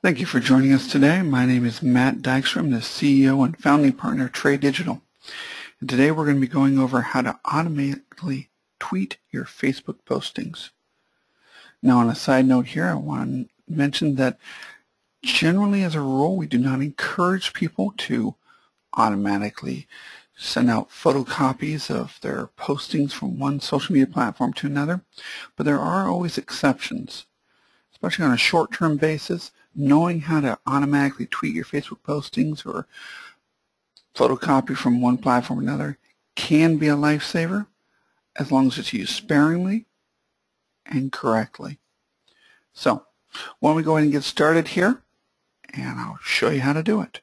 Thank you for joining us today. My name is Matt Dykstra, the CEO and founding partner of Trade Digital. And today we're going to be going over how to automatically tweet your Facebook postings. Now, on a side note here, I want to mention that generally as a rule, we do not encourage people to automatically send out photocopies of their postings from one social media platform to another, but there are always exceptions, especially on a short-term basis. Knowing how to automatically tweet your Facebook postings or photocopy from one platform to another can be a lifesaver as long as it's used sparingly and correctly. So, why don't we go ahead and get started here, and I'll show you how to do it.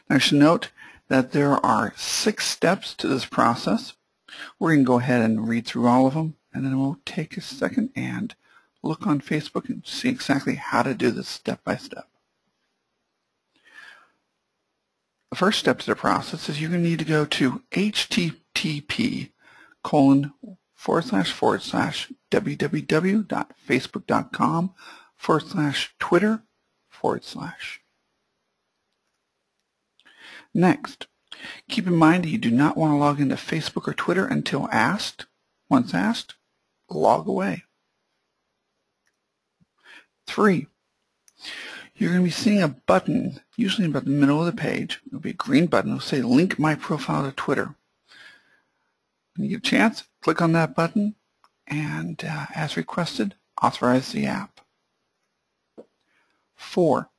Now, I should note that there are 6 steps to this process. We're going to go ahead and read through all of them, and then we'll take a second and look on Facebook and see exactly how to do this step by step. The first step to the process is you're going to need to go to http://www.facebook.com/Twitter/. Next, keep in mind that you do not want to log into Facebook or Twitter until asked. Once asked, log away. 3, you're going to be seeing a button, usually about the middle of the page. It'll be a green button. It'll say link my profile to Twitter. When you get a chance, click on that button and, as requested, authorize the app. 4,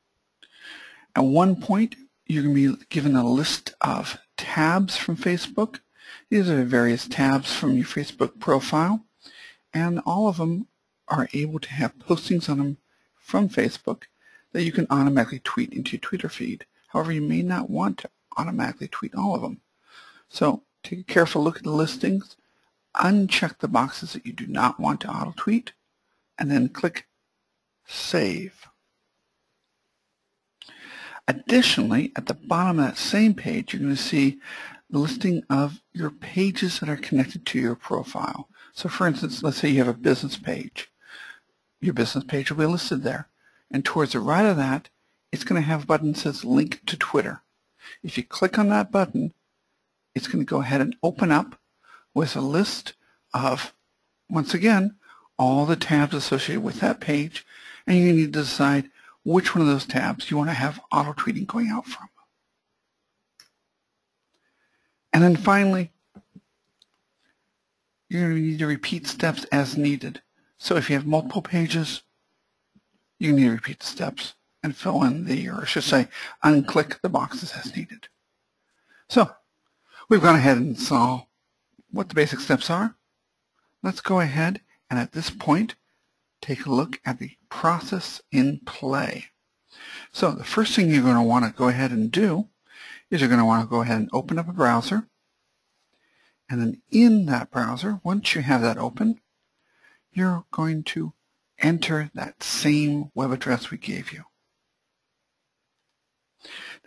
at one point, you're going to be given a list of tabs from Facebook. These are various tabs from your Facebook profile, and all of them are able to have postings on them from Facebook that you can automatically tweet into your Twitter feed. However, you may not want to automatically tweet all of them. So take a careful look at the listings, uncheck the boxes that you do not want to auto-tweet, and then click Save. Additionally, at the bottom of that same page, you're going to see the listing of your pages that are connected to your profile. So for instance, let's say you have a business page. Your business page will be listed there. And towards the right of that, it's going to have a button that says Link to Twitter. If you click on that button, it's going to go ahead and open up with a list of, once again, all the tabs associated with that page, and you need to decide which one of those tabs you want to have auto-tweeting going out from. And then finally, you're going to need to repeat steps as needed. So if you have multiple pages, you need to repeat the steps and fill in or I should say, unclick the boxes as needed. So we've gone ahead and saw what the basic steps are. Let's go ahead and at this point, take a look at the process in play. So the first thing you're going to want to go ahead and do is you're going to want to go ahead and open up a browser. And then in that browser, once you have that open, you're going to enter that same web address we gave you.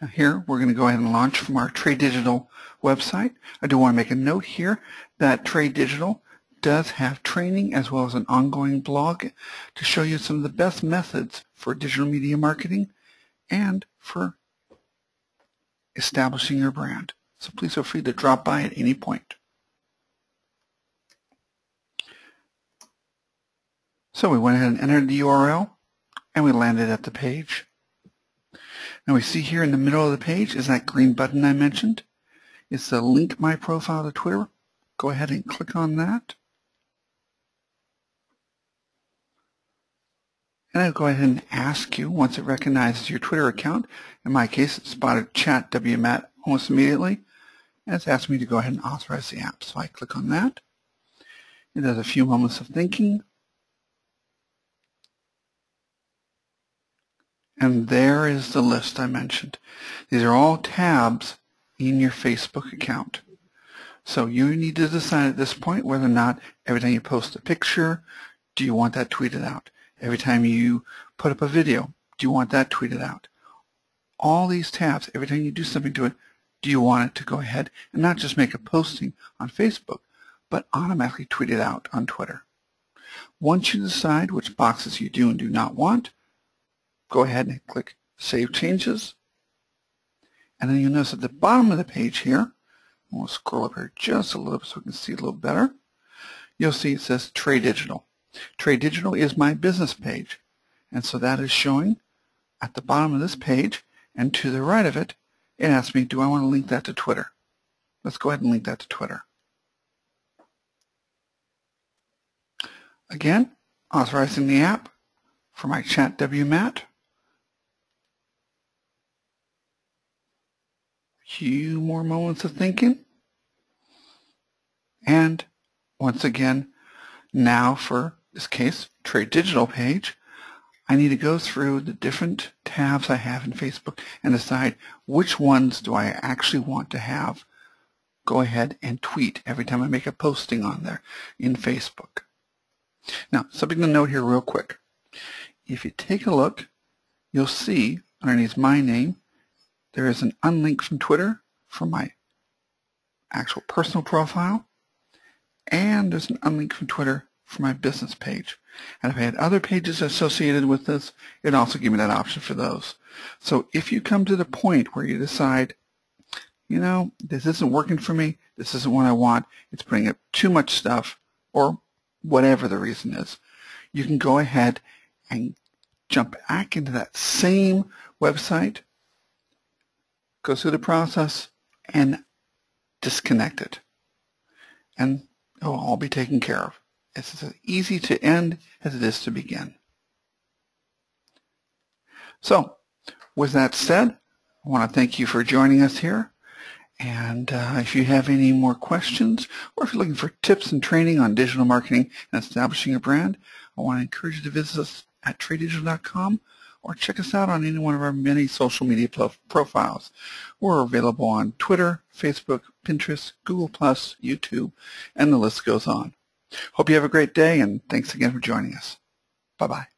Now here, we're going to go ahead and launch from our Trade Digital website. I do want to make a note here that Trade Digital does have training as well as an ongoing blog to show you some of the best methods for digital media marketing and for establishing your brand. So please feel free to drop by at any point. So we went ahead and entered the URL, and we landed at the page. Now we see here in the middle of the page is that green button I mentioned. It's the link my profile to Twitter. Go ahead and click on that. And I'll go ahead and ask you, once it recognizes your Twitter account, in my case it spotted chat WMAT almost immediately, and it's asked me to go ahead and authorize the app. So I click on that. It does a few moments of thinking. And there is the list I mentioned. These are all tabs in your Facebook account. So you need to decide at this point whether or not every time you post a picture, do you want that tweeted out? Every time you put up a video, do you want that tweeted out? All these tabs, every time you do something to it, do you want it to go ahead and not just make a posting on Facebook, but automatically tweet it out on Twitter? Once you decide which boxes you do and do not want, go ahead and click Save Changes. And then you'll notice at the bottom of the page here, we'll scroll up here just a little bit so we can see a little better. You'll see it says Trade Digital. Trade Digital is my business page. And so that is showing at the bottom of this page, and to the right of it, it asks me, do I want to link that to Twitter? Let's go ahead and link that to Twitter. Again, authorizing the app for my chat WMAT. Few more moments of thinking. And once again, now for this case, Trade Digital page, I need to go through the different tabs I have in Facebook and decide which ones do I actually want to have go ahead and tweet every time I make a posting on there in Facebook. Now, something to note here real quick. If you take a look, you'll see underneath my name, there is an unlink from Twitter from my actual personal profile, and there's an unlink from Twitter for my business page. And if I had other pages associated with this, it'd also give me that option for those. So if you come to the point where you decide, you know, this isn't working for me, this isn't what I want, it's putting up too much stuff, or whatever the reason is, you can go ahead and jump back into that same website, go through the process, and disconnect it. And it will all be taken care of. It's as easy to end as it is to begin. So, with that said, I want to thank you for joining us here. And if you have any more questions, or if you're looking for tips and training on digital marketing and establishing a brand, I want to encourage you to visit us at tradedigital.com or check us out on any one of our many social media profiles. We're available on Twitter, Facebook, Pinterest, Google+, YouTube, and the list goes on. Hope you have a great day, and thanks again for joining us. Bye-bye.